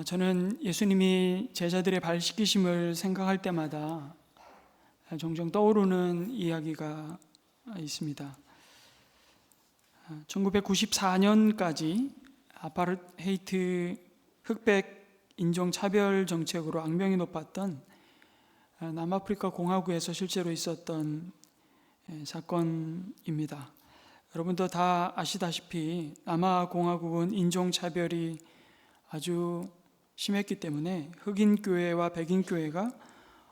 저는 예수님이 제자들의 발 씻기심을 생각할 때마다 종종 떠오르는 이야기가 있습니다. 1994년까지 아파르헤이트 흑백 인종차별 정책으로 악명이 높았던 남아프리카 공화국에서 실제로 있었던 사건입니다. 여러분도 다 아시다시피 남아공화국은 인종차별이 아주 심했기 때문에 흑인교회와 백인교회가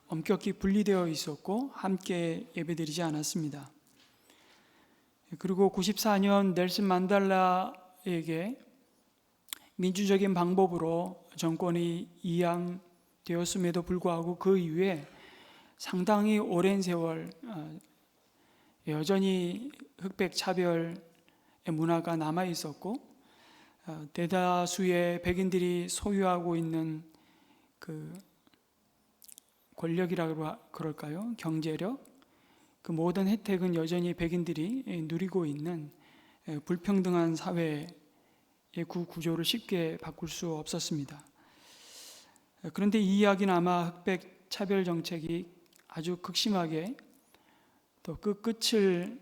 엄격히 분리되어 있었고 함께 예배드리지 않았습니다. 그리고 94년 넬슨 만델라에게 민주적인 방법으로 정권이 이양되었음에도 불구하고 그 이후에 상당히 오랜 세월 여전히 흑백 차별의 문화가 남아 있었고 대다수의 백인들이 소유하고 있는 그 권력이라고 그럴까요? 경제력, 그 모든 혜택은 여전히 백인들이 누리고 있는 불평등한 사회의 구조를 쉽게 바꿀 수 없었습니다. 그런데 이 이야기는 아마 흑백 차별 정책이 아주 극심하게 또 그 끝을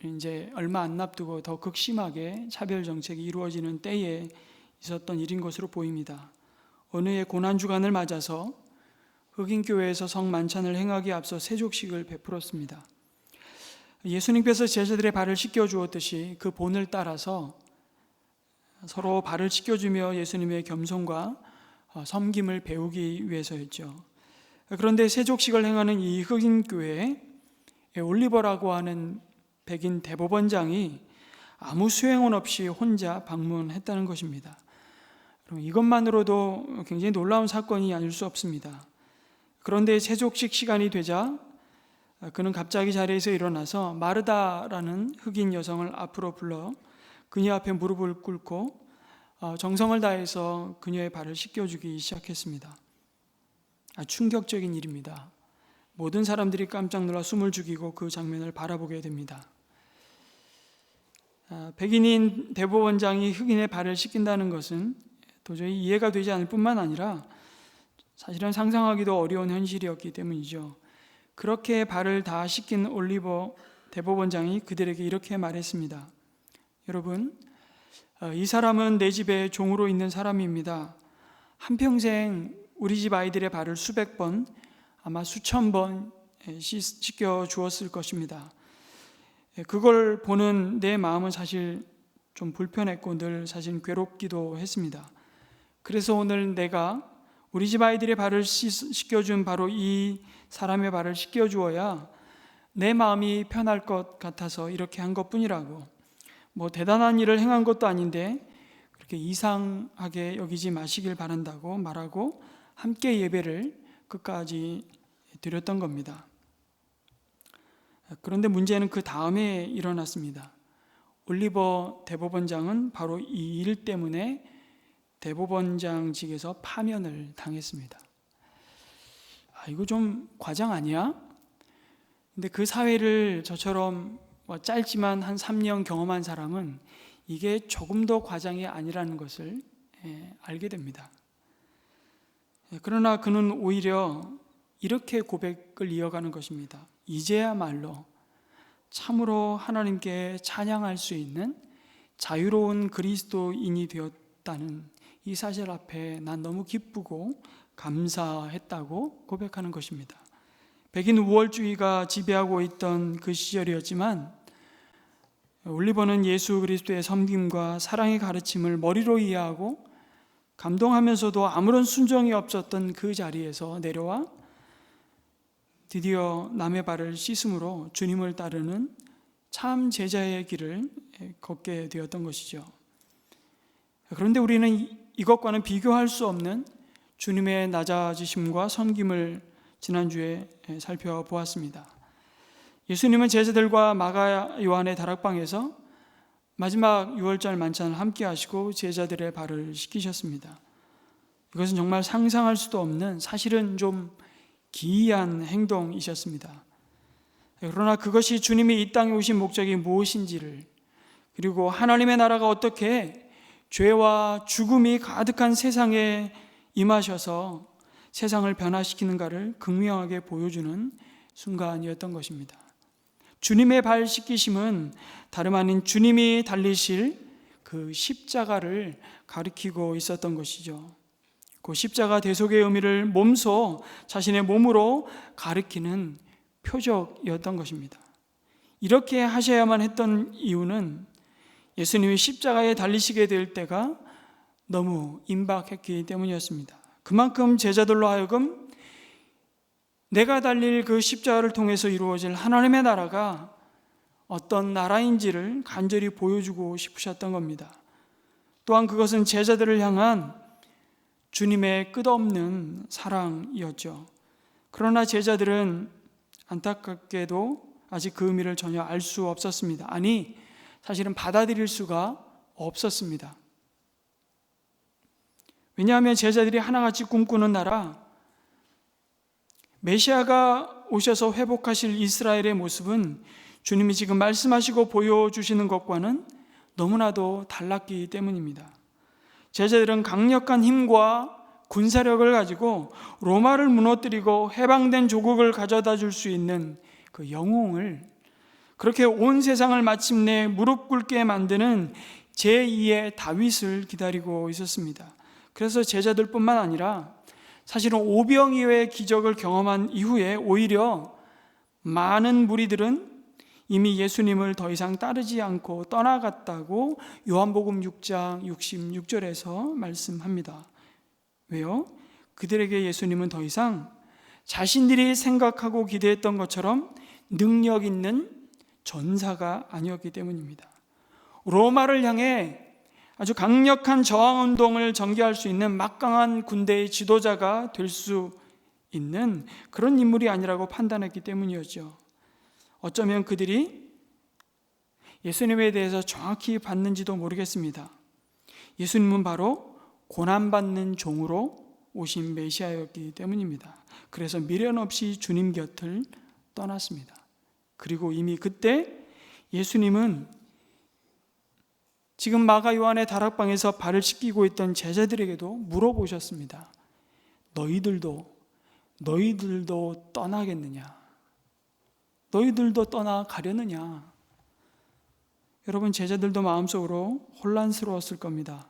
이제 얼마 안 앞두고 더 극심하게 차별 정책이 이루어지는 때에 있었던 일인 것으로 보입니다. 어느 해 고난 주간을 맞아서 흑인 교회에서 성만찬을 행하기에 앞서 세족식을 베풀었습니다. 예수님께서 제자들의 발을 씻겨 주었듯이 그 본을 따라서 서로 발을 씻겨주며 예수님의 겸손과 섬김을 배우기 위해서였죠. 그런데 세족식을 행하는 이 흑인 교회에 올리버라고 하는 백인 대법원장이 아무 수행원 없이 혼자 방문했다는 것입니다. 이것만으로도 굉장히 놀라운 사건이 아닐 수 없습니다. 그런데 세족식 시간이 되자 그는 갑자기 자리에서 일어나서 마르다라는 흑인 여성을 앞으로 불러 그녀 앞에 무릎을 꿇고 정성을 다해서 그녀의 발을 씻겨주기 시작했습니다. 충격적인 일입니다. 모든 사람들이 깜짝 놀라 숨을 죽이고 그 장면을 바라보게 됩니다. 백인인 대법원장이 흑인의 발을 씻긴다는 것은 도저히 이해가 되지 않을 뿐만 아니라 사실은 상상하기도 어려운 현실이었기 때문이죠. 그렇게 발을 다 씻긴 올리버 대법원장이 그들에게 이렇게 말했습니다. 여러분, 이 사람은 내 집에 종으로 있는 사람입니다. 한평생 우리 집 아이들의 발을 수백 번, 아마 수천 번 씻겨 주었을 것입니다. 그걸 보는 내 마음은 사실 좀 불편했고 늘 사실 괴롭기도 했습니다. 그래서 오늘 내가 우리 집 아이들의 발을 씻겨준 바로 이 사람의 발을 씻겨주어야 내 마음이 편할 것 같아서 이렇게 한 것뿐이라고, 뭐 대단한 일을 행한 것도 아닌데 그렇게 이상하게 여기지 마시길 바란다고 말하고 함께 예배를 끝까지 드렸던 겁니다. 그런데 문제는 그 다음에 일어났습니다. 올리버 대법원장은 바로 이 일 때문에 대법원장직에서 파면을 당했습니다. 이거 좀 과장 아니야? 근데 그 사회를 저처럼 짧지만 한 3년 경험한 사람은 이게 조금 더 과장이 아니라는 것을 알게 됩니다. 그러나 그는 오히려 이렇게 고백을 이어가는 것입니다. 이제야말로 참으로 하나님께 찬양할 수 있는 자유로운 그리스도인이 되었다는 이 사실 앞에 난 너무 기쁘고 감사했다고 고백하는 것입니다. 백인 우월주의가 지배하고 있던 그 시절이었지만 올리버는 예수 그리스도의 섬김과 사랑의 가르침을 머리로 이해하고 감동하면서도 아무런 순종이 없었던 그 자리에서 내려와 드디어 남의 발을 씻음으로 주님을 따르는 참 제자의 길을 걷게 되었던 것이죠. 그런데 우리는 이것과는 비교할 수 없는 주님의 낮아지심과 섬김을 지난주에 살펴보았습니다. 예수님은 제자들과 마가 요한의 다락방에서 마지막 6월절 만찬을 함께 하시고 제자들의 발을 씻기셨습니다. 이것은 정말 상상할 수도 없는, 사실은 좀 기이한 행동이셨습니다. 그러나 그것이 주님이 이 땅에 오신 목적이 무엇인지를, 그리고 하나님의 나라가 어떻게 죄와 죽음이 가득한 세상에 임하셔서 세상을 변화시키는가를 극명하게 보여주는 순간이었던 것입니다. 주님의 발 씻기심은 다름 아닌 주님이 달리실 그 십자가를 가리키고 있었던 것이죠. 그 십자가 대속의 의미를 몸소 자신의 몸으로 가리키는 표적이었던 것입니다. 이렇게 하셔야만 했던 이유는 예수님이 십자가에 달리시게 될 때가 너무 임박했기 때문이었습니다. 그만큼 제자들로 하여금 내가 달릴 그 십자가를 통해서 이루어질 하나님의 나라가 어떤 나라인지를 간절히 보여주고 싶으셨던 겁니다. 또한 그것은 제자들을 향한 주님의 끝없는 사랑이었죠. 그러나 제자들은 안타깝게도 아직 그 의미를 전혀 알 수 없었습니다. 아니, 사실은 받아들일 수가 없었습니다. 왜냐하면 제자들이 하나같이 꿈꾸는 나라, 메시아가 오셔서 회복하실 이스라엘의 모습은 주님이 지금 말씀하시고 보여주시는 것과는 너무나도 달랐기 때문입니다. 제자들은 강력한 힘과 군사력을 가지고 로마를 무너뜨리고 해방된 조국을 가져다 줄 수 있는 그 영웅을, 그렇게 온 세상을 마침내 무릎 꿇게 만드는 제2의 다윗을 기다리고 있었습니다. 그래서 제자들뿐만 아니라 사실은 오병이어의 기적을 경험한 이후에 오히려 많은 무리들은 이미 예수님을 더 이상 따르지 않고 떠나갔다고 요한복음 6장 66절에서 말씀합니다. 왜요? 그들에게 예수님은 더 이상 자신들이 생각하고 기대했던 것처럼 능력 있는 전사가 아니었기 때문입니다. 로마를 향해 아주 강력한 저항운동을 전개할 수 있는 막강한 군대의 지도자가 될 수 있는 그런 인물이 아니라고 판단했기 때문이었죠. 어쩌면 그들이 예수님에 대해서 정확히 봤는지도 모르겠습니다. 예수님은 바로 고난받는 종으로 오신 메시아였기 때문입니다. 그래서 미련 없이 주님 곁을 떠났습니다. 그리고 이미 그때 예수님은 지금 마가 요한의 다락방에서 발을 씻기고 있던 제자들에게도 물어보셨습니다. 너희들도 떠나겠느냐? 너희들도 떠나가려느냐? 여러분, 제자들도 마음속으로 혼란스러웠을 겁니다.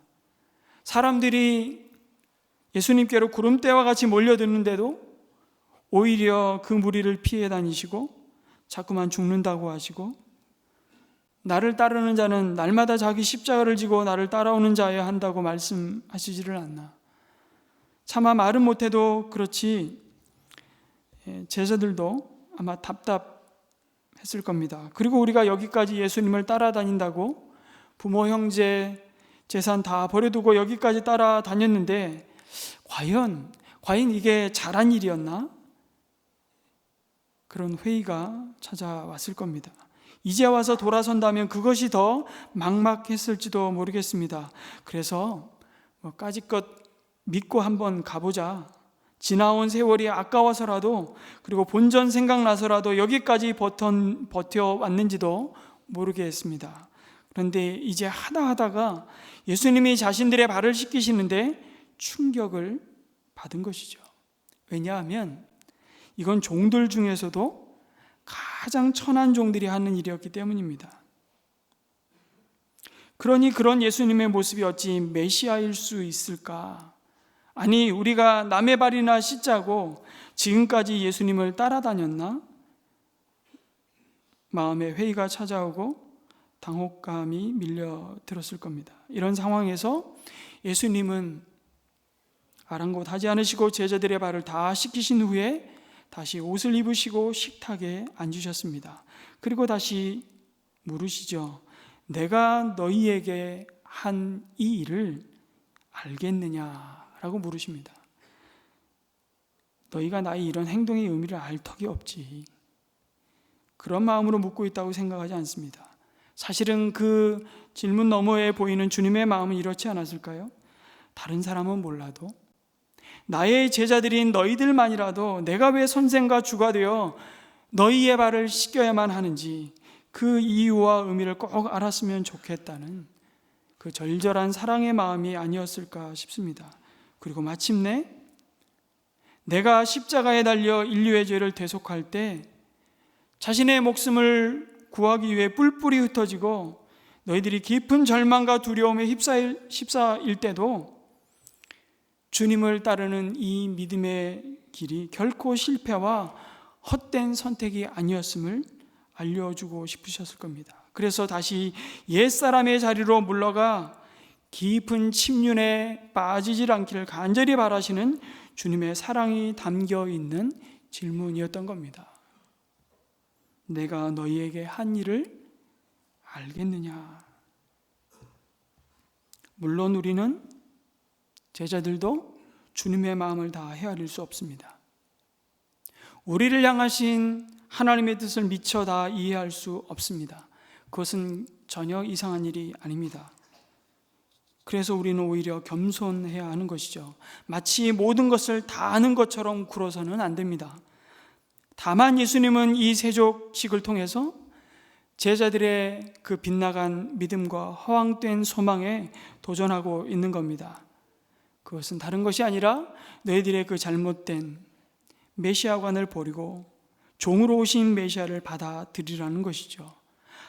사람들이 예수님께로 구름대와 같이 몰려드는데도 오히려 그 무리를 피해 다니시고 자꾸만 죽는다고 하시고, 나를 따르는 자는 날마다 자기 십자가를 지고 나를 따라오는 자여야 한다고 말씀하시지를 않나. 차마 말은 못해도 그렇지 제자들도 아마 답답했을 겁니다. 그리고 우리가 여기까지 예수님을 따라다닌다고 부모, 형제, 재산 다 버려두고 여기까지 따라다녔는데 과연 이게 잘한 일이었나? 그런 회의가 찾아왔을 겁니다. 이제 와서 돌아선다면 그것이 더 막막했을지도 모르겠습니다. 그래서 까짓것 믿고 한번 가보자. 지나온 세월이 아까워서라도, 그리고 본전 생각나서라도 여기까지 버텨왔는지도 모르겠습니다. 그런데 이제 하다가 예수님이 자신들의 발을 씻기시는데 충격을 받은 것이죠. 왜냐하면 이건 종들 중에서도 가장 천한 종들이 하는 일이었기 때문입니다. 그러니 그런 예수님의 모습이 어찌 메시아일 수 있을까? 아니, 우리가 남의 발이나 씻자고 지금까지 예수님을 따라다녔나? 마음에 회의가 찾아오고 당혹감이 밀려들었을 겁니다. 이런 상황에서 예수님은 아랑곳하지 않으시고 제자들의 발을 다 씻기신 후에 다시 옷을 입으시고 식탁에 앉으셨습니다. 그리고 다시 물으시죠. 내가 너희에게 한 이 일을 알겠느냐라고 물으십니다. 너희가 나의 이런 행동의 의미를 알 턱이 없지. 그런 마음으로 묻고 있다고 생각하지 않습니다. 사실은 그 질문 너머에 보이는 주님의 마음은 이렇지 않았을까요? 다른 사람은 몰라도 나의 제자들인 너희들만이라도 내가 왜 선생과 주가 되어 너희의 발을 씻겨야만 하는지 그 이유와 의미를 꼭 알았으면 좋겠다는 그 절절한 사랑의 마음이 아니었을까 싶습니다. 그리고 마침내 내가 십자가에 달려 인류의 죄를 대속할 때 자신의 목숨을 구하기 위해 뿔뿔이 흩어지고 너희들이 깊은 절망과 두려움에 휩싸일 때도 주님을 따르는 이 믿음의 길이 결코 실패와 헛된 선택이 아니었음을 알려주고 싶으셨을 겁니다. 그래서 다시 옛사람의 자리로 물러가 깊은 침륜에 빠지질 않기를 간절히 바라시는 주님의 사랑이 담겨 있는 질문이었던 겁니다. 내가 너희에게 한 일을 알겠느냐? 물론 우리는 제자들도 주님의 마음을 다 헤아릴 수 없습니다. 우리를 향하신 하나님의 뜻을 미처 다 이해할 수 없습니다. 그것은 전혀 이상한 일이 아닙니다. 그래서 우리는 오히려 겸손해야 하는 것이죠. 마치 모든 것을 다 아는 것처럼 굴어서는 안 됩니다. 다만 예수님은 이 세족식을 통해서 제자들의 그 빗나간 믿음과 허황된 소망에 도전하고 있는 겁니다. 그것은 다른 것이 아니라 너희들의 그 잘못된 메시아관을 버리고 종으로 오신 메시아를 받아들이라는 것이죠.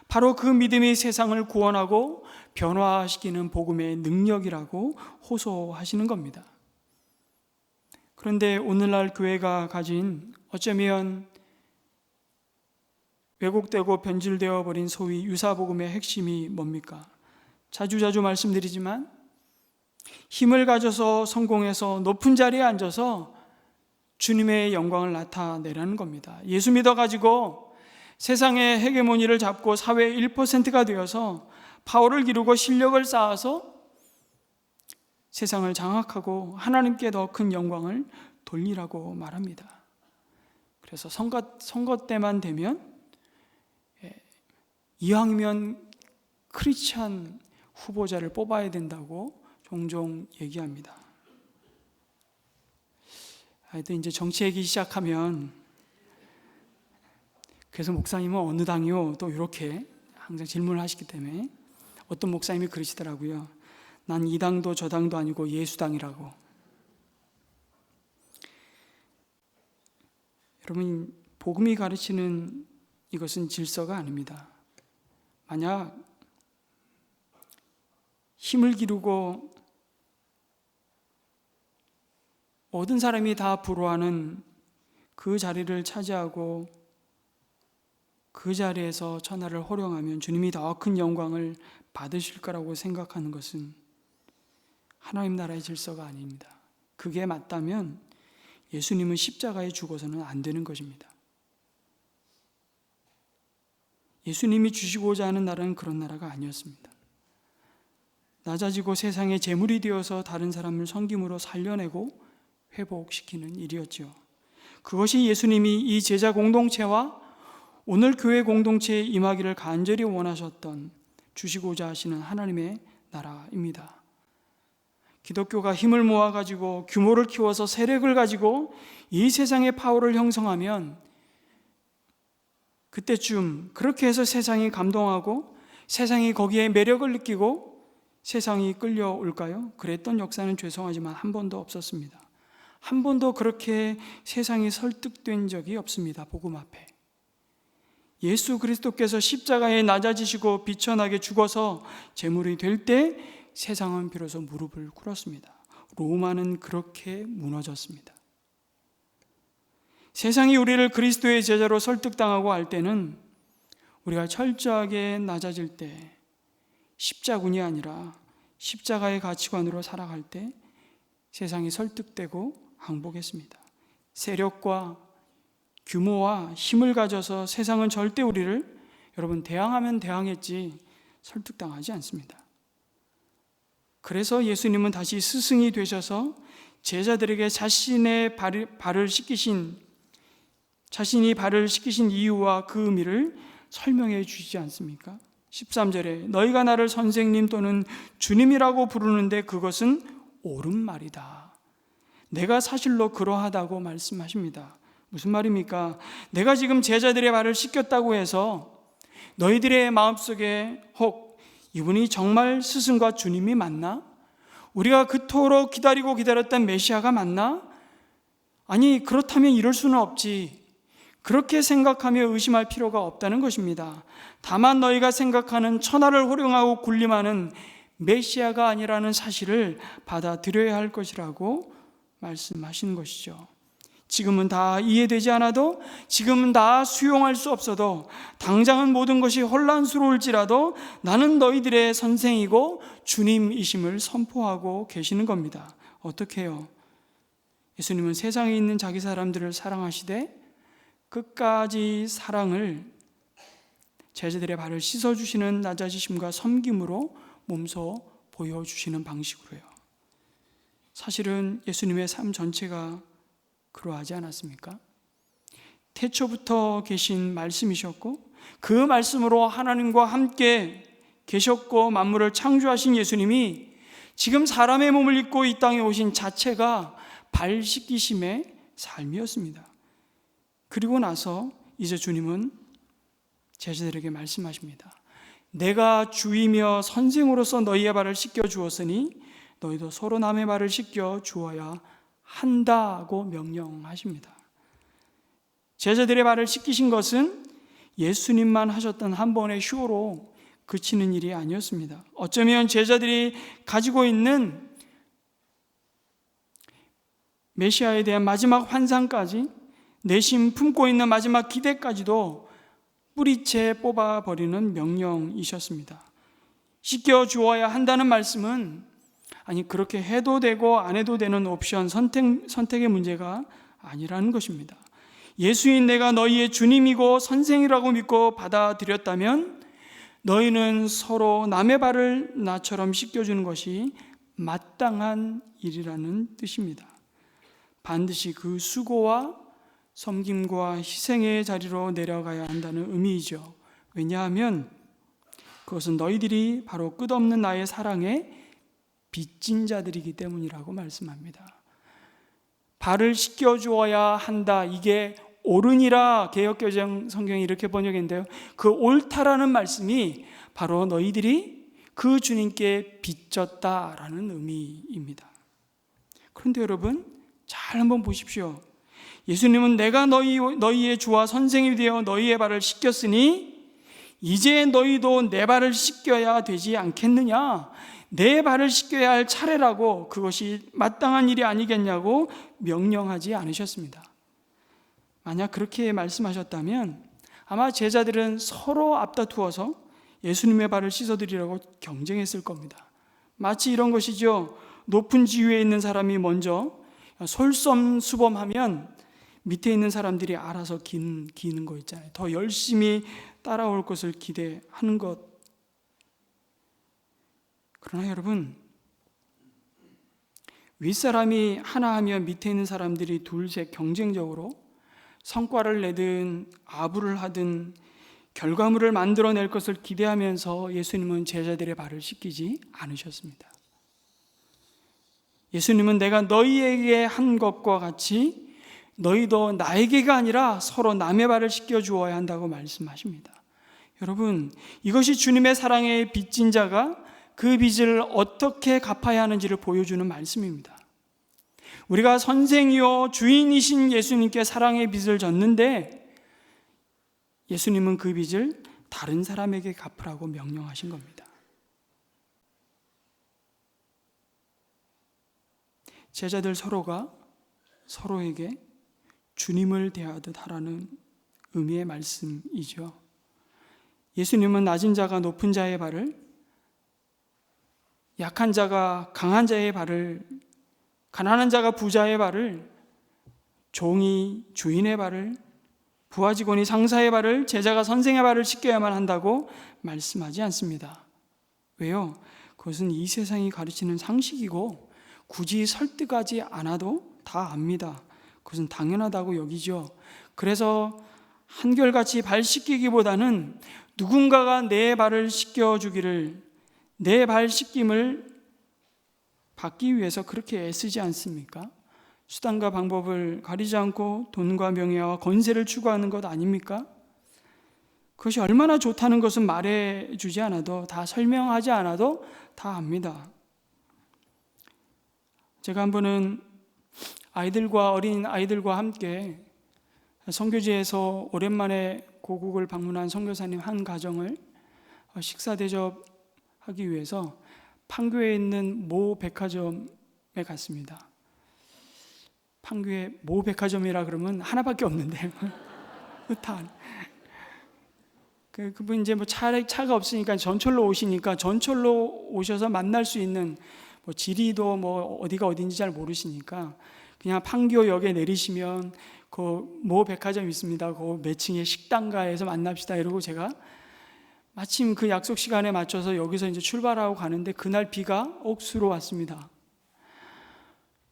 바로 그 믿음이 세상을 구원하고 변화시키는 복음의 능력이라고 호소하시는 겁니다. 그런데 오늘날 교회가 가진 어쩌면 왜곡되고 변질되어 버린 소위 유사복음의 핵심이 뭡니까? 자주자주 말씀드리지만 힘을 가져서 성공해서 높은 자리에 앉아서 주님의 영광을 나타내라는 겁니다. 예수 믿어가지고 세상의 헤게모니를 잡고 사회의 1%가 되어서 파워를 기르고 실력을 쌓아서 세상을 장악하고 하나님께 더 큰 영광을 돌리라고 말합니다. 그래서 선거 때만 되면 이왕이면 크리스찬 후보자를 뽑아야 된다고 종종 얘기합니다. 하여튼 이제 정치 얘기 시작하면 그래서 목사님은 어느 당이요? 또 이렇게 항상 질문을 하시기 때문에 어떤 목사님이 그러시더라고요. 난 이 당도 저 당도 아니고 예수당이라고. 여러분, 복음이 가르치는 이것은 질서가 아닙니다. 만약 힘을 기르고 모든 사람이 다 부러워하는 그 자리를 차지하고 그 자리에서 천하를 호령하면 주님이 더 큰 영광을 받으실 거라고 생각하는 것은 하나님 나라의 질서가 아닙니다. 그게 맞다면 예수님은 십자가에 죽어서는 안 되는 것입니다. 예수님이 주시고자 하는 나라는 그런 나라가 아니었습니다. 낮아지고 세상의 재물이 되어서 다른 사람을 섬김으로 살려내고 회복시키는 일이었죠. 그것이 예수님이 이 제자 공동체와 오늘 교회 공동체에 임하기를 간절히 원하셨던 주시고자 하시는 하나님의 나라입니다. 기독교가 힘을 모아가지고 규모를 키워서 세력을 가지고 이 세상의 파워를 형성하면 그때쯤 그렇게 해서 세상이 감동하고 세상이 거기에 매력을 느끼고 세상이 끌려올까요? 그랬던 역사는 죄송하지만 한 번도 없었습니다. 한 번도 그렇게 세상이 설득된 적이 없습니다. 복음 앞에. 예수 그리스도께서 십자가에 낮아지시고 비천하게 죽어서 제물이 될 때 세상은 비로소 무릎을 꿇었습니다. 로마는 그렇게 무너졌습니다. 세상이 우리를 그리스도의 제자로 설득당하고 할 때는 우리가 철저하게 낮아질 때 십자군이 아니라 십자가의 가치관으로 살아갈 때 세상이 설득되고 항복했습니다. 세력과 규모와 힘을 가져서 세상은 절대 우리를 여러분 대항하면 대항했지 설득당하지 않습니다. 그래서 예수님은 다시 스승이 되셔서 제자들에게 자신이 발을 씻기신 이유와 그 의미를 설명해 주시지 않습니까? 13절에 너희가 나를 선생님 또는 주님이라고 부르는데 그것은 옳은 말이다. 내가 사실로 그러하다고 말씀하십니다. 무슨 말입니까? 내가 지금 제자들의 발을 씻겼다고 해서 너희들의 마음속에 혹 이분이 정말 스승과 주님이 맞나? 우리가 그토록 기다리고 기다렸던 메시아가 맞나? 아니, 그렇다면 이럴 수는 없지. 그렇게 생각하며 의심할 필요가 없다는 것입니다. 다만 너희가 생각하는 천하를 호령하고 군림하는 메시아가 아니라는 사실을 받아들여야 할 것이라고 말씀하시는 것이죠. 지금은 다 이해되지 않아도, 지금은 다 수용할 수 없어도, 당장은 모든 것이 혼란스러울지라도 나는 너희들의 선생이고 주님이심을 선포하고 계시는 겁니다. 어떻게 해요? 예수님은 세상에 있는 자기 사람들을 사랑하시되 끝까지 사랑을 제자들의 발을 씻어주시는 낮아지심과 섬김으로 몸소 보여주시는 방식으로요. 사실은 예수님의 삶 전체가 그러하지 않았습니까? 태초부터 계신 말씀이셨고 그 말씀으로 하나님과 함께 계셨고 만물을 창조하신 예수님이 지금 사람의 몸을 입고 이 땅에 오신 자체가 발 씻기심의 삶이었습니다. 그리고 나서 이제 주님은 제자들에게 말씀하십니다. 내가 주이며 선생으로서 너희의 발을 씻겨 주었으니 너희도 서로 남의 발을 씻겨 주어야 한다고 명령하십니다. 제자들의 발을 씻기신 것은 예수님만 하셨던 한 번의 쇼로 그치는 일이 아니었습니다. 어쩌면 제자들이 가지고 있는 메시아에 대한 마지막 환상까지, 내심 품고 있는 마지막 기대까지도 뿌리채 뽑아버리는 명령이셨습니다. 씻겨 주어야 한다는 말씀은 아니 그렇게 해도 되고 안 해도 되는 옵션, 선택의 문제가 아니라는 것입니다. 예수인 내가 너희의 주님이고 선생이라고 믿고 받아들였다면 너희는 서로 남의 발을 나처럼 씻겨주는 것이 마땅한 일이라는 뜻입니다. 반드시 그 수고와 섬김과 희생의 자리로 내려가야 한다는 의미이죠. 왜냐하면 그것은 너희들이 바로 끝없는 나의 사랑에 빚진 자들이기 때문이라고 말씀합니다. 발을 씻겨주어야 한다. 이게 옳으니라 개역개정 성경이 이렇게 번역했는데요. 그 옳다라는 말씀이 바로 너희들이 그 주님께 빚졌다라는 의미입니다. 그런데 여러분 잘 한번 보십시오. 예수님은 내가 너희의 주와 선생이 되어 너희의 발을 씻겼으니 이제 너희도 내 발을 씻겨야 되지 않겠느냐? 내 발을 씻겨야 할 차례라고, 그것이 마땅한 일이 아니겠냐고 명령하지 않으셨습니다. 만약 그렇게 말씀하셨다면 아마 제자들은 서로 앞다투어서 예수님의 발을 씻어드리라고 경쟁했을 겁니다. 마치 이런 것이죠. 높은 지위에 있는 사람이 먼저 솔선수범하면 밑에 있는 사람들이 알아서 기는 거 있잖아요. 더 열심히 따라올 것을 기대하는 것. 그러나 여러분, 윗사람이 하나 하면 밑에 있는 사람들이 둘셋 경쟁적으로 성과를 내든 아부를 하든 결과물을 만들어낼 것을 기대하면서 예수님은 제자들의 발을 씻기지 않으셨습니다. 예수님은 내가 너희에게 한 것과 같이 너희도 나에게가 아니라 서로 남의 발을 씻겨 주어야 한다고 말씀하십니다. 여러분, 이것이 주님의 사랑에 빚진 자가 그 빚을 어떻게 갚아야 하는지를 보여주는 말씀입니다. 우리가 선생이요 주인이신 예수님께 사랑의 빚을 졌는데 예수님은 그 빚을 다른 사람에게 갚으라고 명령하신 겁니다. 제자들 서로가 서로에게 주님을 대하듯 하라는 의미의 말씀이죠. 예수님은 낮은 자가 높은 자의 발을, 약한 자가 강한 자의 발을, 가난한 자가 부자의 발을, 종이 주인의 발을, 부하 직원이 상사의 발을, 제자가 선생의 발을 씻겨야만 한다고 말씀하지 않습니다. 왜요? 그것은 이 세상이 가르치는 상식이고 굳이 설득하지 않아도 다 압니다. 그것은 당연하다고 여기죠. 그래서 한결같이 발 씻기기보다는 누군가가 내 발을 씻겨주기를, 내 발 씻김을 받기 위해서 그렇게 애쓰지 않습니까? 수단과 방법을 가리지 않고 돈과 명예와 권세를 추구하는 것 아닙니까? 그것이 얼마나 좋다는 것은 말해주지 않아도, 다 설명하지 않아도 다 압니다. 제가 한 번은 어린 아이들과 함께 선교지에서 오랜만에 고국을 방문한 선교사님 한 가정을 식사 대접하기 위해서 판교에 있는 모 백화점에 갔습니다. 판교에 모 백화점이라 그러면 하나밖에 없는데 그분 이제 뭐 차가 없으니까 전철로 오시니까 전철로 오셔서 만날 수 있는 뭐 지리도 뭐 어디가 어딘지 잘 모르시니까 그냥 판교역에 내리시면 그 모 백화점 있습니다. 그 몇 층의 식당가에서 만납시다 이러고 제가 마침 그 약속 시간에 맞춰서 여기서 이제 출발하고 가는데 그날 비가 억수로 왔습니다.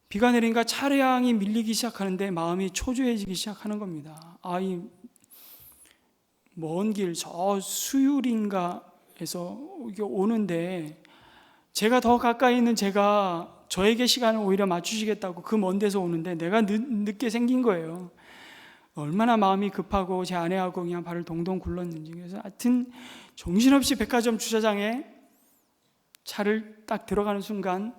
비가 내리니까 차량이 밀리기 시작하는데 마음이 초조해지기 시작하는 겁니다. 이 먼 길 저 수유린가에서 이게 오는데 제가 더 가까이 있는 제가 저에게 시간을 오히려 맞추시겠다고 그 먼 데서 오는데 내가 늦게 생긴 거예요. 얼마나 마음이 급하고 제 아내하고 그냥 발을 동동 굴렀는지. 그래서 하여튼 정신없이 백화점 주차장에 차를 딱 들어가는 순간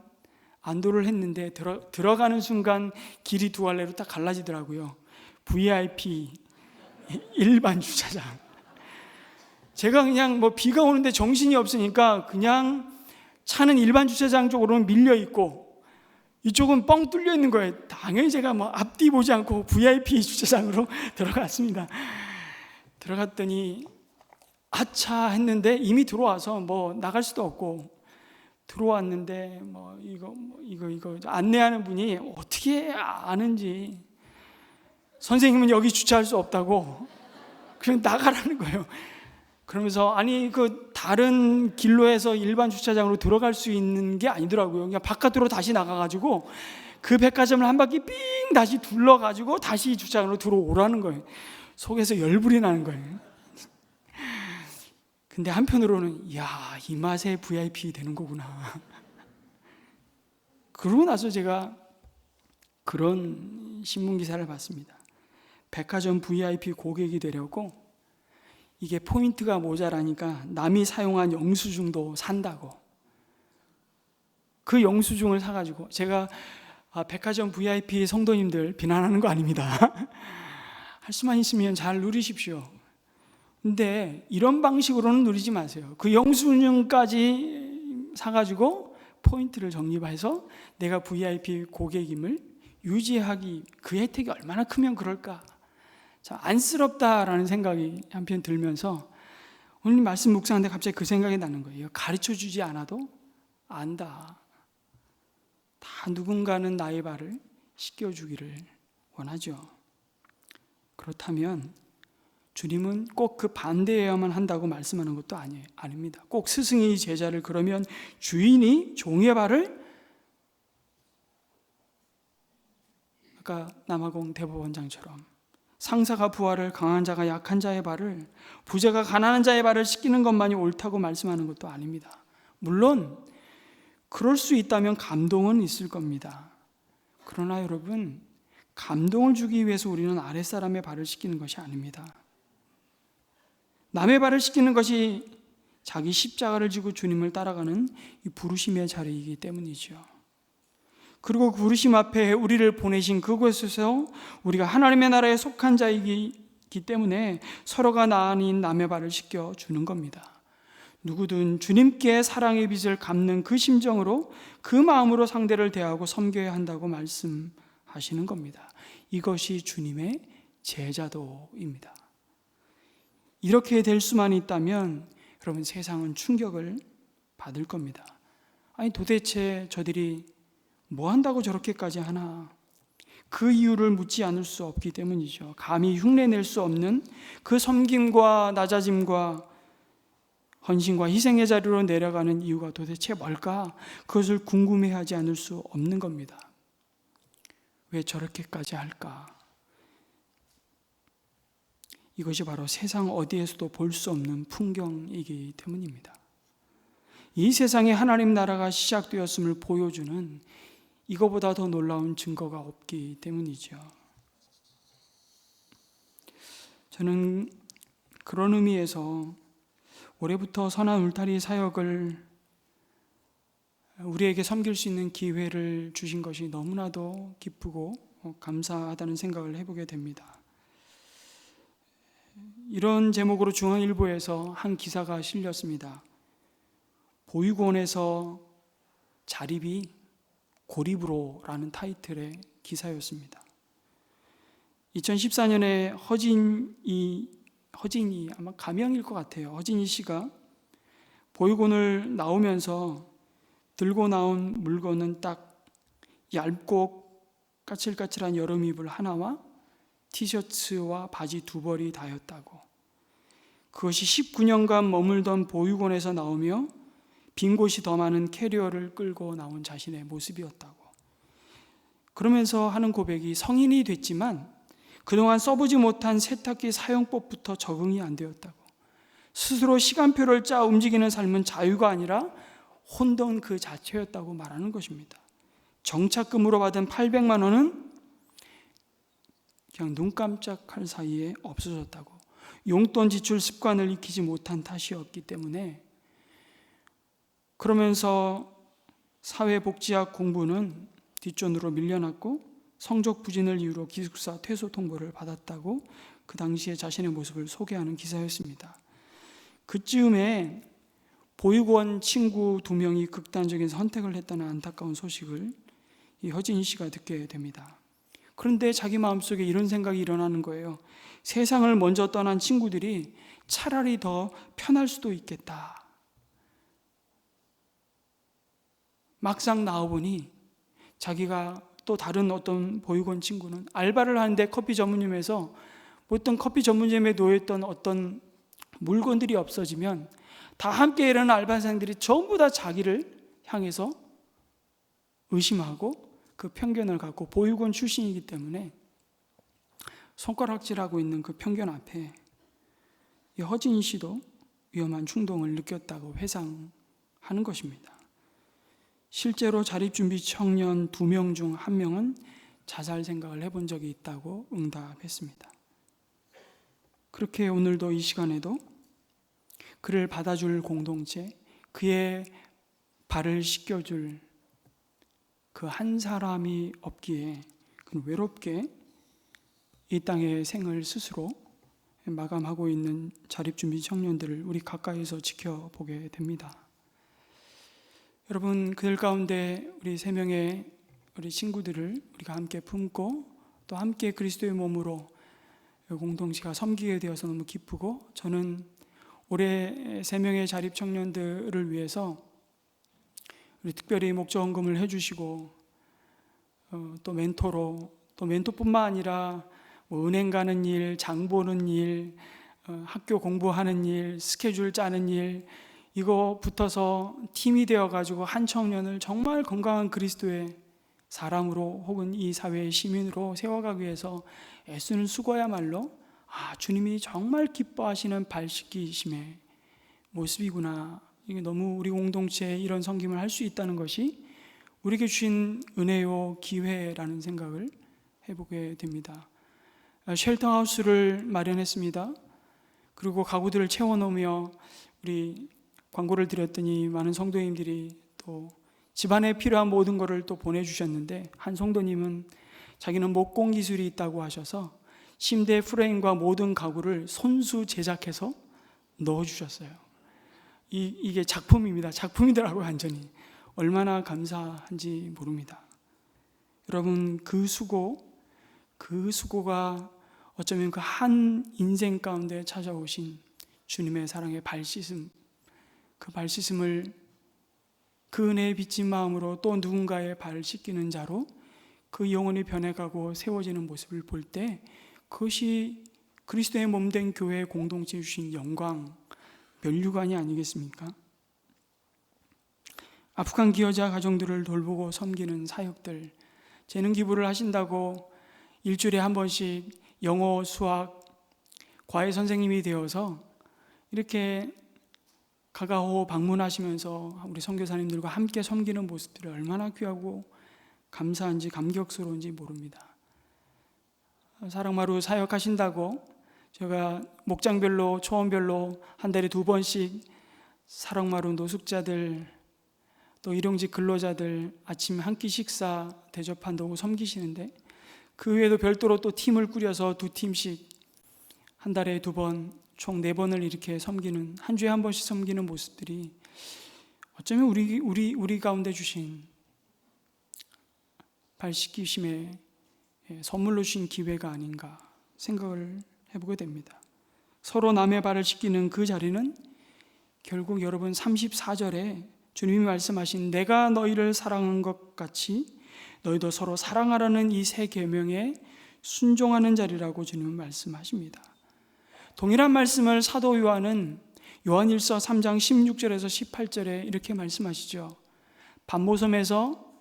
안도를 했는데 들어가는 순간 길이 두 갈래로 딱 갈라지더라고요. VIP 일반 주차장. 제가 그냥 뭐 비가 오는데 정신이 없으니까 그냥 차는 일반 주차장 쪽으로는 밀려 있고 이쪽은 뻥 뚫려 있는 거예요. 당연히 제가 뭐 앞뒤 보지 않고 VIP 주차장으로 들어갔습니다. 들어갔더니 아차 했는데 이미 들어와서 뭐 나갈 수도 없고 들어왔는데 뭐 이거 안내하는 분이 어떻게 아는지 선생님은 여기 주차할 수 없다고 그냥 나가라는 거예요. 그러면서 그 다른 길로 해서 일반 주차장으로 들어갈 수 있는 게 아니더라고요. 그냥 바깥으로 다시 나가가지고 그 백화점을 한 바퀴 삥 다시 둘러가지고 다시 주차장으로 들어오라는 거예요. 속에서 열불이 나는 거예요. 근데 한편으로는 이 맛에 VIP 되는 거구나. 그러고 나서 제가 그런 신문 기사를 봤습니다. 백화점 VIP 고객이 되려고 이게 포인트가 모자라니까 남이 사용한 영수증도 산다고. 그 영수증을 사가지고 제가 백화점 VIP 성도님들 비난하는 거 아닙니다. 할 수만 있으면 잘 누리십시오. 근데 이런 방식으로는 누리지 마세요. 그 영수증까지 사가지고 포인트를 적립해서 내가 VIP 고객임을 유지하기, 그 혜택이 얼마나 크면 그럴까. 참 안쓰럽다라는 생각이 한편 들면서 오늘 말씀 묵상하는데 갑자기 그 생각이 나는 거예요. 가르쳐주지 않아도 안다. 다 누군가는 나의 발을 씻겨주기를 원하죠. 그렇다면 주님은 꼭 그 반대해야만 한다고 말씀하는 것도 아닙니다. 꼭 스승이 제자를, 그러면 주인이 종의 발을, 아까 남아공 대법원장처럼 상사가 부하를, 강한 자가 약한 자의 발을, 부자가 가난한 자의 발을 씻기는 것만이 옳다고 말씀하는 것도 아닙니다. 물론 그럴 수 있다면 감동은 있을 겁니다. 그러나 여러분, 감동을 주기 위해서 우리는 아랫사람의 발을 씻기는 것이 아닙니다. 남의 발을 씻기는 것이 자기 십자가를 지고 주님을 따라가는 이 부르심의 자리이기 때문이죠. 그리고 그 부르심 앞에 우리를 보내신 그곳에서 우리가 하나님의 나라에 속한 자이기 때문에 서로가 나 아닌 남의 발을 씻겨주는 겁니다. 누구든 주님께 사랑의 빚을 갚는 그 심정으로, 그 마음으로 상대를 대하고 섬겨야 한다고 말씀하시는 겁니다. 이것이 주님의 제자도입니다. 이렇게 될 수만 있다면 여러분, 세상은 충격을 받을 겁니다. 도대체 저들이 뭐 한다고 저렇게까지 하나? 그 이유를 묻지 않을 수 없기 때문이죠. 감히 흉내낼 수 없는 그 섬김과 낮아짐과 헌신과 희생의 자리로 내려가는 이유가 도대체 뭘까? 그것을 궁금해하지 않을 수 없는 겁니다. 왜 저렇게까지 할까? 이것이 바로 세상 어디에서도 볼 수 없는 풍경이기 때문입니다. 이 세상에 하나님 나라가 시작되었음을 보여주는 이거보다 더 놀라운 증거가 없기 때문이죠. 저는 그런 의미에서 올해부터 선한 울타리 사역을 우리에게 섬길 수 있는 기회를 주신 것이 너무나도 기쁘고 감사하다는 생각을 해보게 됩니다. 이런 제목으로 중앙일보에서 한 기사가 실렸습니다. 보육원에서 자립이 고립으로라는 타이틀의 기사였습니다. 2014년에 허진이 아마 가명일 것 같아요. 허진이 씨가 보육원을 나오면서 들고 나온 물건은 딱 얇고 까칠까칠한 여름 이불 하나와 티셔츠와 바지 2벌이 다였다고. 그것이 19년간 머물던 보육원에서 나오며 빈 곳이 더 많은 캐리어를 끌고 나온 자신의 모습이었다고. 그러면서 하는 고백이 성인이 됐지만 그동안 써보지 못한 세탁기 사용법부터 적응이 안 되었다고. 스스로 시간표를 짜 움직이는 삶은 자유가 아니라 혼돈 그 자체였다고 말하는 것입니다. 정착금으로 받은 800만 원은 그냥 눈 깜짝할 사이에 없어졌다고. 용돈 지출 습관을 익히지 못한 탓이었기 때문에. 그러면서 사회복지학 공부는 뒷전으로 밀려났고 성적 부진을 이유로 기숙사 퇴소 통보를 받았다고 그 당시에 자신의 모습을 소개하는 기사였습니다. 그쯤에 보육원 친구 2명이 극단적인 선택을 했다는 안타까운 소식을 이 허진희 씨가 듣게 됩니다. 그런데 자기 마음속에 이런 생각이 일어나는 거예요. 세상을 먼저 떠난 친구들이 차라리 더 편할 수도 있겠다. 막상 나와보니 자기가 또 다른 어떤 보육원 친구는 알바를 하는데 커피 전문점에서 어떤 커피 전문점에 놓여있던 어떤 물건들이 없어지면 다 함께 일하는 알바생들이 전부 다 자기를 향해서 의심하고 그 편견을 갖고 보육원 출신이기 때문에 손가락질하고 있는 그 편견 앞에 이 허진희 씨도 위험한 충동을 느꼈다고 회상하는 것입니다. 실제로 자립준비 청년 2명 중 1명은 자살 생각을 해본 적이 있다고 응답했습니다. 그렇게 오늘도 이 시간에도 그를 받아줄 공동체, 그의 발을 씻겨줄 그 한 사람이 없기에 그는 외롭게 이 땅의 생을 스스로 마감하고 있는 자립준비 청년들을 우리 가까이서 지켜보게 됩니다. 여러분, 그들 가운데 우리 3명의 우리 친구들을 우리가 함께 품고 또 함께 그리스도의 몸으로 공동체가 섬기게 되어서 너무 기쁘고, 저는 올해 3명의 자립 청년들을 위해서 우리 특별히 목자원금을 해주시고 또 멘토로, 또 멘토뿐만 아니라 뭐 은행 가는 일, 장 보는 일, 학교 공부하는 일, 스케줄 짜는 일, 이거 붙어서 팀이 되어가지고 한 청년을 정말 건강한 그리스도의 사람으로 혹은 이 사회의 시민으로 세워가기 위해서 애쓰는 수고야말로 주님이 정말 기뻐하시는 발 씻기심의 모습이구나. 이게 너무 우리 공동체에 이런 섬김을 할 수 있다는 것이 우리에게 주신 은혜요 기회라는 생각을 해보게 됩니다. 쉘터하우스를 마련했습니다. 그리고 가구들을 채워놓으며 우리 광고를 드렸더니 많은 성도님들이 또 집안에 필요한 모든 것을 또 보내주셨는데, 한 성도님은 자기는 목공 기술이 있다고 하셔서 침대 프레임과 모든 가구를 손수 제작해서 넣어주셨어요. 이게 작품입니다. 작품이더라고요. 완전히. 얼마나 감사한지 모릅니다. 여러분, 그 수고가 어쩌면 그 한 인생 가운데 찾아오신 주님의 사랑의 발 씻음, 그 발 씻음을 그 은혜에 빚진 마음으로 또 누군가의 발을 씻기는 자로 그 영혼이 변해가고 세워지는 모습을 볼 때, 그것이 그리스도의 몸된 교회의 공동체에 주신 영광, 면류관이 아니겠습니까? 아프간 기여자 가정들을 돌보고 섬기는 사역들, 재능 기부를 하신다고 일주일에 한 번씩 영어, 수학, 과외 선생님이 되어서 이렇게 가가호 방문하시면서 우리 선교사님들과 함께 섬기는 모습들이 얼마나 귀하고 감사한지, 감격스러운지 모릅니다. 사랑마루 사역하신다고 제가 목장별로, 초원별로 한 달에 2번씩 사랑마루 노숙자들 또 일용직 근로자들 아침 한 끼 식사 대접한다고 섬기시는데, 그 외에도 별도로 또 팀을 꾸려서 2팀씩 한 달에 2번, 총 4번을 이렇게 섬기는, 한 주에 한 번씩 섬기는 모습들이 어쩌면 우리 가운데 주신 발 씻기심의 선물로 주신 기회가 아닌가 생각을 해보게 됩니다. 서로 남의 발을 씻기는 그 자리는 결국 여러분 34절에 주님이 말씀하신 내가 너희를 사랑한 것 같이 너희도 서로 사랑하라는 이 새 계명에 순종하는 자리라고 주님은 말씀하십니다. 동일한 말씀을 사도 요한은 요한일서 3장 16절에서 18절에 이렇게 말씀하시죠. 반모섬에서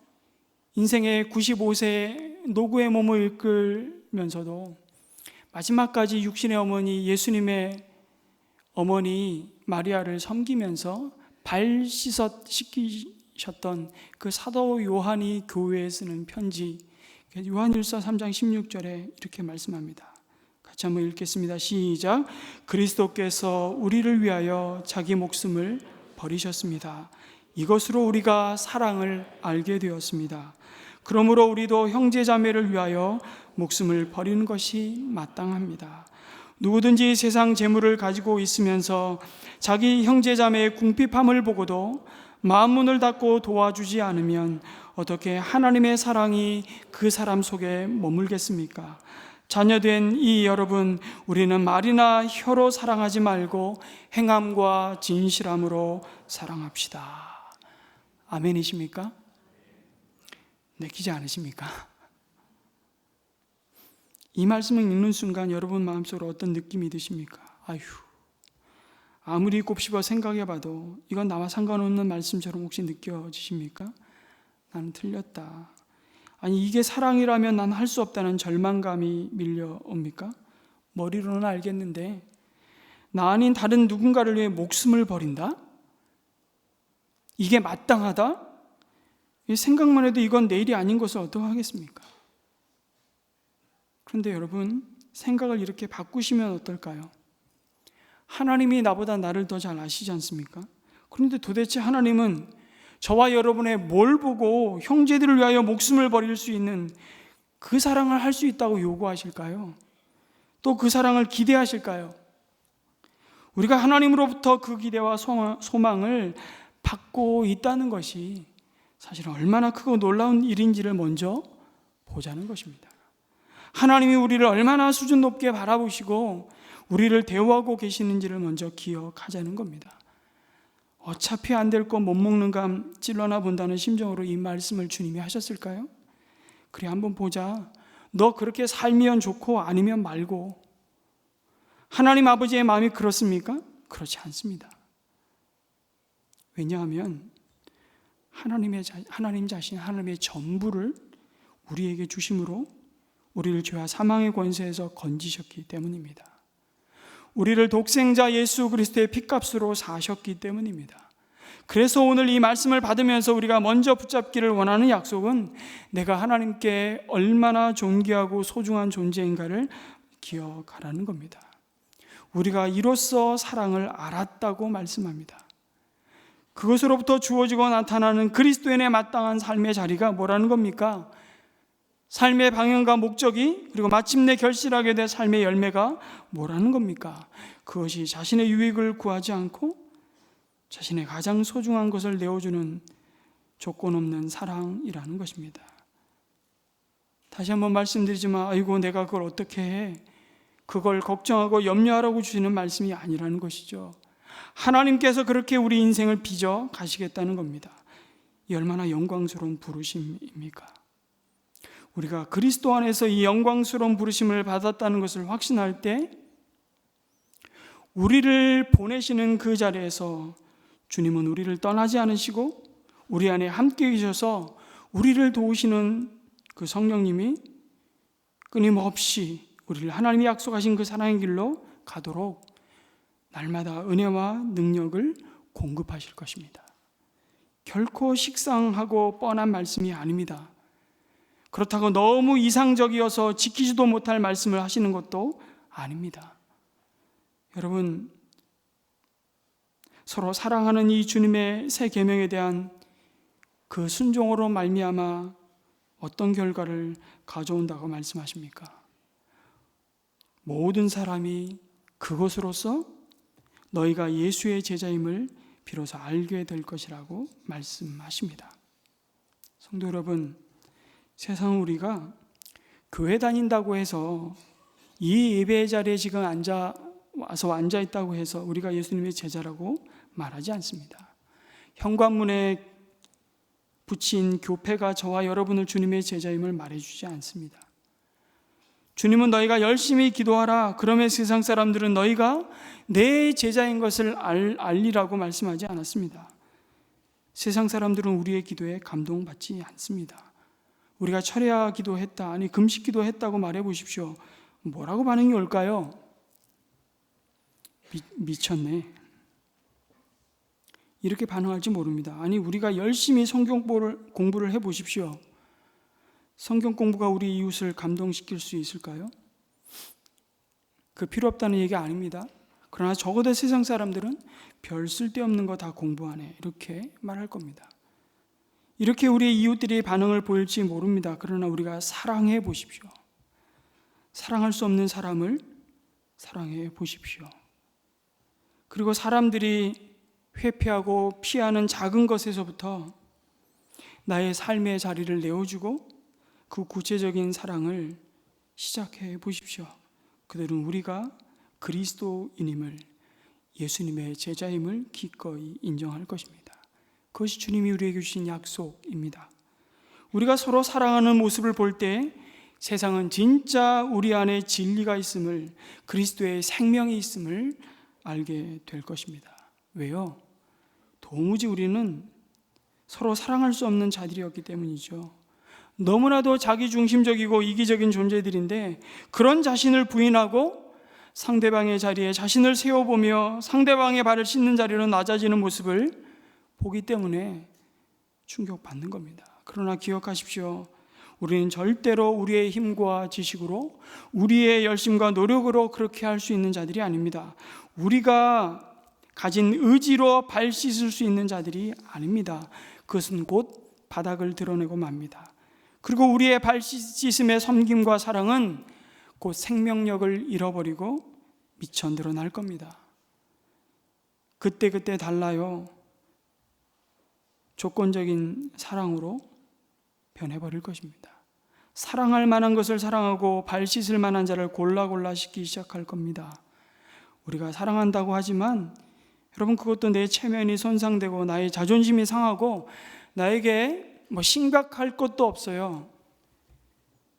인생의 95세 노구의 몸을 이끌면서도 마지막까지 육신의 어머니 예수님의 어머니 마리아를 섬기면서 발 씻기셨던 그 사도 요한이 교회에 쓰는 편지, 요한일서 3장 16절에 이렇게 말씀합니다. 같이 한번 읽겠습니다. 시작. 그리스도께서 우리를 위하여 자기 목숨을 버리셨습니다. 이것으로 우리가 사랑을 알게 되었습니다. 그러므로 우리도 형제 자매를 위하여 목숨을 버리는 것이 마땅합니다. 누구든지 세상 재물을 가지고 있으면서 자기 형제 자매의 궁핍함을 보고도 마음 문을 닫고 도와주지 않으면 어떻게 하나님의 사랑이 그 사람 속에 머물겠습니까? 자녀된 이 여러분, 우리는 말이나 혀로 사랑하지 말고 행함과 진실함으로 사랑합시다. 아멘이십니까? 내키지 않으십니까? 이 말씀을 읽는 순간 여러분 마음속으로 어떤 느낌이 드십니까? 아휴, 아무리 곱씹어 생각해봐도 이건 나와 상관없는 말씀처럼 혹시 느껴지십니까? 나는 틀렸다. 아니, 이게 사랑이라면 난 할 수 없다는 절망감이 밀려옵니까? 머리로는 알겠는데 나 아닌 다른 누군가를 위해 목숨을 버린다? 이게 마땅하다? 이 생각만 해도 이건 내일이 아닌 것을 어떡하겠습니까? 그런데 여러분, 생각을 이렇게 바꾸시면 어떨까요? 하나님이 나보다 나를 더 잘 아시지 않습니까? 그런데 도대체 하나님은 저와 여러분의 뭘 보고 형제들을 위하여 목숨을 버릴 수 있는 그 사랑을 할 수 있다고 요구하실까요? 또 그 사랑을 기대하실까요? 우리가 하나님으로부터 그 기대와 소망을 받고 있다는 것이 사실 얼마나 크고 놀라운 일인지를 먼저 보자는 것입니다. 하나님이 우리를 얼마나 수준 높게 바라보시고 우리를 대우하고 계시는지를 먼저 기억하자는 겁니다. 어차피 안 될 거 못 먹는 감 찔러나 본다는 심정으로 이 말씀을 주님이 하셨을까요? 그래, 한번 보자. 너 그렇게 살면 좋고 아니면 말고. 하나님 아버지의 마음이 그렇습니까? 그렇지 않습니다. 왜냐하면 하나님 자신, 하나님의 전부를 우리에게 주심으로 우리를 죄와 사망의 권세에서 건지셨기 때문입니다. 우리를 독생자 예수 그리스도의 핏값으로 사셨기 때문입니다. 그래서 오늘 이 말씀을 받으면서 우리가 먼저 붙잡기를 원하는 약속은 내가 하나님께 얼마나 존귀하고 소중한 존재인가를 기억하라는 겁니다. 우리가 이로써 사랑을 알았다고 말씀합니다. 그것으로부터 주어지고 나타나는 그리스도인의 마땅한 삶의 자리가 뭐라는 겁니까? 삶의 방향과 목적이, 그리고 마침내 결실하게 될 삶의 열매가 뭐라는 겁니까? 그것이 자신의 유익을 구하지 않고 자신의 가장 소중한 것을 내어주는 조건 없는 사랑이라는 것입니다. 다시 한번 말씀드리지만, 아이고 내가 그걸 어떻게 해? 그걸 걱정하고 염려하라고 주시는 말씀이 아니라는 것이죠. 하나님께서 그렇게 우리 인생을 빚어 가시겠다는 겁니다. 이 얼마나 영광스러운 부르심입니까? 우리가 그리스도 안에서 이 영광스러운 부르심을 받았다는 것을 확신할 때 우리를 보내시는 그 자리에서 주님은 우리를 떠나지 않으시고 우리 안에 함께 계셔서 우리를 도우시는 그 성령님이 끊임없이 우리를 하나님이 약속하신 그 사랑의 길로 가도록 날마다 은혜와 능력을 공급하실 것입니다. 결코 식상하고 뻔한 말씀이 아닙니다. 그렇다고 너무 이상적이어서 지키지도 못할 말씀을 하시는 것도 아닙니다. 여러분, 서로 사랑하는 이 주님의 새 계명에 대한 그 순종으로 말미암아 어떤 결과를 가져온다고 말씀하십니까? 모든 사람이 그것으로서 너희가 예수의 제자임을 비로소 알게 될 것이라고 말씀하십니다. 성도 여러분, 세상 우리가 교회 다닌다고 해서 이 예배 자리에 지금 와서 앉아 있다고 해서 우리가 예수님의 제자라고 말하지 않습니다. 현관문에 붙인 교패가 저와 여러분을 주님의 제자임을 말해주지 않습니다. 주님은 너희가 열심히 기도하라. 그러면 세상 사람들은 너희가 내 제자인 것을 알리라고 말씀하지 않았습니다. 세상 사람들은 우리의 기도에 감동받지 않습니다. 우리가 철야 기도했다, 아니 금식 기도했다고 말해 보십시오. 뭐라고 반응이 올까요? 미쳤네. 이렇게 반응할지 모릅니다. 아니 우리가 열심히 성경 공부를 해 보십시오. 성경 공부가 우리 이웃을 감동시킬 수 있을까요? 그 필요 없다는 얘기 아닙니다. 그러나 적어도 세상 사람들은 별 쓸데없는 거 다 공부하네, 이렇게 말할 겁니다. 이렇게 우리 이웃들이 반응을 보일지 모릅니다. 그러나 우리가 사랑해 보십시오. 사랑할 수 없는 사람을 사랑해 보십시오. 그리고 사람들이 회피하고 피하는 작은 것에서부터 나의 삶의 자리를 내어주고 그 구체적인 사랑을 시작해 보십시오. 그들은 우리가 그리스도인임을, 예수님의 제자임을 기꺼이 인정할 것입니다. 그것이 주님이 우리에게 주신 약속입니다. 우리가 서로 사랑하는 모습을 볼 때 세상은 진짜 우리 안에 진리가 있음을, 그리스도의 생명이 있음을 알게 될 것입니다. 왜요? 도무지 우리는 서로 사랑할 수 없는 자들이었기 때문이죠. 너무나도 자기중심적이고 이기적인 존재들인데 그런 자신을 부인하고 상대방의 자리에 자신을 세워보며 상대방의 발을 씻는 자리로 낮아지는 모습을 보기 때문에 충격받는 겁니다. 그러나 기억하십시오. 우리는 절대로 우리의 힘과 지식으로, 우리의 열심과 노력으로 그렇게 할 수 있는 자들이 아닙니다. 우리가 가진 의지로 발 씻을 수 있는 자들이 아닙니다. 그것은 곧 바닥을 드러내고 맙니다. 그리고 우리의 발 씻음의 섬김과 사랑은 곧 생명력을 잃어버리고 미쳐 늘어날 겁니다. 그때그때 달라요. 조건적인 사랑으로 변해버릴 것입니다. 사랑할 만한 것을 사랑하고 발 씻을 만한 자를 골라 씻기 시작할 겁니다. 우리가 사랑한다고 하지만 여러분, 그것도 내 체면이 손상되고 나의 자존심이 상하고 나에게 심각할 것도 없어요.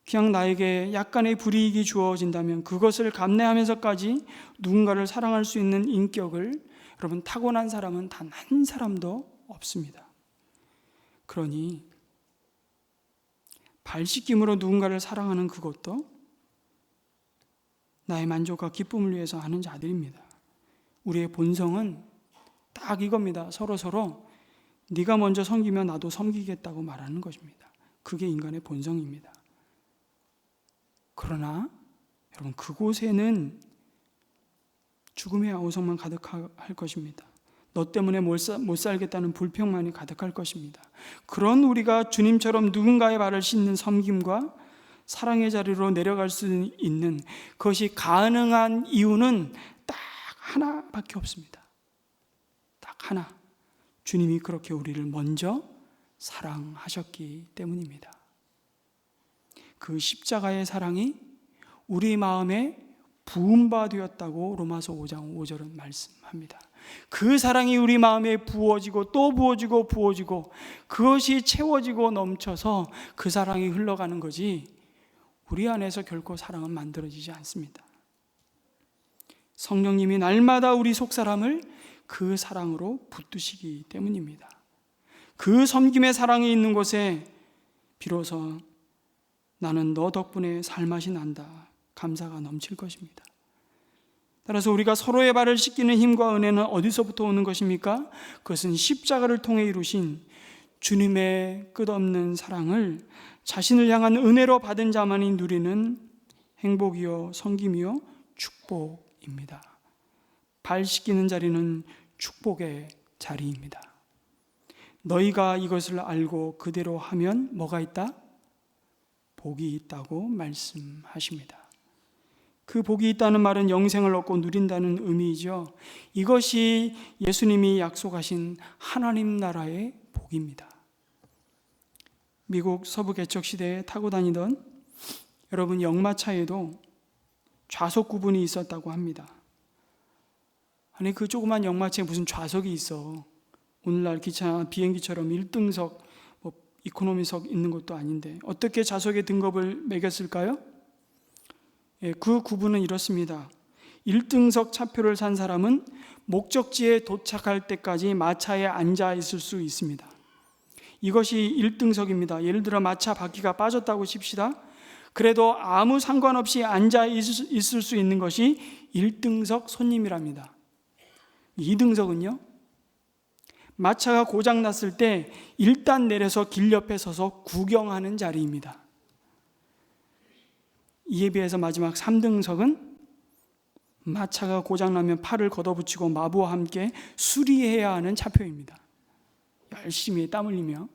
그냥 나에게 약간의 불이익이 주어진다면 그것을 감내하면서까지 누군가를 사랑할 수 있는 인격을 여러분, 타고난 사람은 단 한 사람도 없습니다. 그러니 발 씻김으로 누군가를 사랑하는 그것도 나의 만족과 기쁨을 위해서 하는 자들입니다. 우리의 본성은 딱 이겁니다. 서로 네가 먼저 섬기면 나도 섬기겠다고 말하는 것입니다. 그게 인간의 본성입니다. 그러나 여러분, 그곳에는 죽음의 아우성만 가득할 것입니다. 너 때문에 못 살겠다는 불평만이 가득할 것입니다. 그런 우리가 주님처럼 누군가의 발을 씻는 섬김과 사랑의 자리로 내려갈 수 있는 그것이 가능한 이유는 딱 하나밖에 없습니다. 딱 하나. 주님이 그렇게 우리를 먼저 사랑하셨기 때문입니다. 그 십자가의 사랑이 우리 마음에 부은 바 되었다고 로마서 5장 5절은 말씀합니다. 그 사랑이 우리 마음에 부어지고 또 부어지고 그것이 채워지고 넘쳐서 그 사랑이 흘러가는 거지, 우리 안에서 결코 사랑은 만들어지지 않습니다. 성령님이 날마다 우리 속사람을 그 사랑으로 붙드시기 때문입니다. 그 섬김의 사랑이 있는 곳에 비로소 나는 너 덕분에 살맛이 난다, 감사가 넘칠 것입니다. 따라서 우리가 서로의 발을 씻기는 힘과 은혜는 어디서부터 오는 것입니까? 그것은 십자가를 통해 이루신 주님의 끝없는 사랑을 자신을 향한 은혜로 받은 자만이 누리는 행복이요 섬김이요 축복입니다. 발 씻기는 자리는 축복의 자리입니다. 너희가 이것을 알고 그대로 하면 뭐가 있다? 복이 있다고 말씀하십니다. 그 복이 있다는 말은 영생을 얻고 누린다는 의미이죠. 이것이 예수님이 약속하신 하나님 나라의 복입니다. 미국 서부 개척 시대에 타고 다니던 여러분 역마차에도 좌석 구분이 있었다고 합니다. 아니 그 조그만 역마차에 무슨 좌석이 있어. 오늘날 기차 비행기처럼 1등석 이코노미석 있는 것도 아닌데 어떻게 좌석의 등급을 매겼을까요? 그 구분은 이렇습니다. 1등석 차표를 산 사람은 목적지에 도착할 때까지 마차에 앉아 있을 수 있습니다. 이것이 1등석입니다. 예를 들어 마차 바퀴가 빠졌다고 칩시다. 그래도 아무 상관없이 앉아 있을 수 있는 것이 1등석 손님이랍니다. 2등석은요? 마차가 고장났을 때 일단 내려서 길 옆에 서서 구경하는 자리입니다. 이에 비해서 마지막 3등석은 마차가 고장나면 팔을 걷어붙이고 마부와 함께 수리해야 하는 차표입니다. 열심히 땀 흘리며.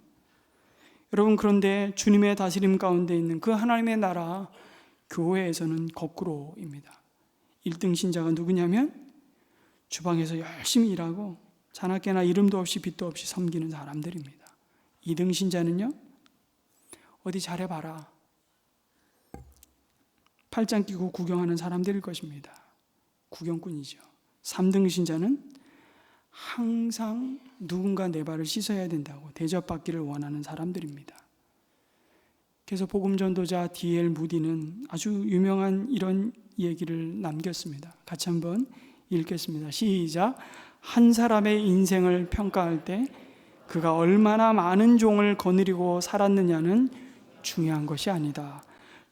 여러분, 그런데 주님의 다스림 가운데 있는 그 하나님의 나라 교회에서는 거꾸로입니다. 1등 신자가 누구냐면 주방에서 열심히 일하고 자나깨나 이름도 없이 빚도 없이 섬기는 사람들입니다. 2등 신자는요, 어디 잘해봐라, 팔짱 끼고 구경하는 사람들일 것입니다. 구경꾼이죠. 3등 신자는 항상 누군가 내 발을 씻어야 된다고 대접받기를 원하는 사람들입니다. 그래서 복음 전도자 D.L. 무디는 아주 유명한 이런 얘기를 남겼습니다. 같이 한번 읽겠습니다. 시작. 한 사람의 인생을 평가할 때 그가 얼마나 많은 종을 거느리고 살았느냐는 중요한 것이 아니다.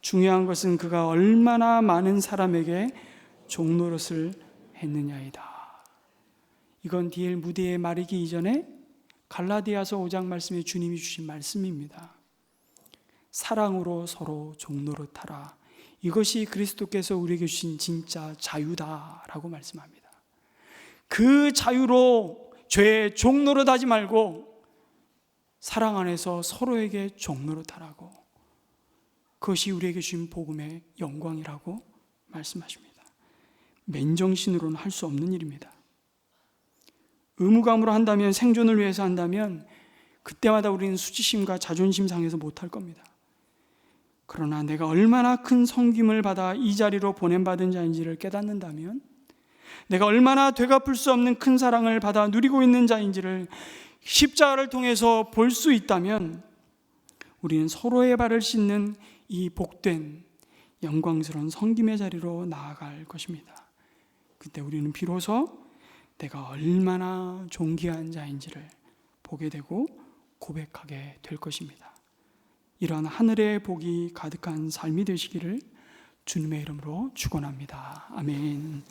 중요한 것은 그가 얼마나 많은 사람에게 종노릇을 했느냐이다. 이건 D.L. 무디의 말이기 이전에 갈라디아서 5장 말씀에 주님이 주신 말씀입니다. 사랑으로 서로 종노릇하라. 이것이 그리스도께서 우리에게 주신 진짜 자유다라고 말씀합니다. 그 자유로 죄의 종노릇하지 말고 사랑 안에서 서로에게 종노릇하라고, 그것이 우리에게 주신 복음의 영광이라고 말씀하십니다. 맨정신으로는 할 수 없는 일입니다. 의무감으로 한다면, 생존을 위해서 한다면 그때마다 우리는 수치심과 자존심 상해서 못할 겁니다. 그러나 내가 얼마나 큰 섬김을 받아 이 자리로 보냄받은 자인지를 깨닫는다면, 내가 얼마나 되갚을 수 없는 큰 사랑을 받아 누리고 있는 자인지를 십자가를 통해서 볼 수 있다면 우리는 서로의 발을 씻는 이 복된 영광스러운 섬김의 자리로 나아갈 것입니다. 그때 우리는 비로소 내가 얼마나 존귀한 자인지를 보게 되고 고백하게 될 것입니다. 이러한 하늘의 복이 가득한 삶이 되시기를 주님의 이름으로 축원합니다. 아멘.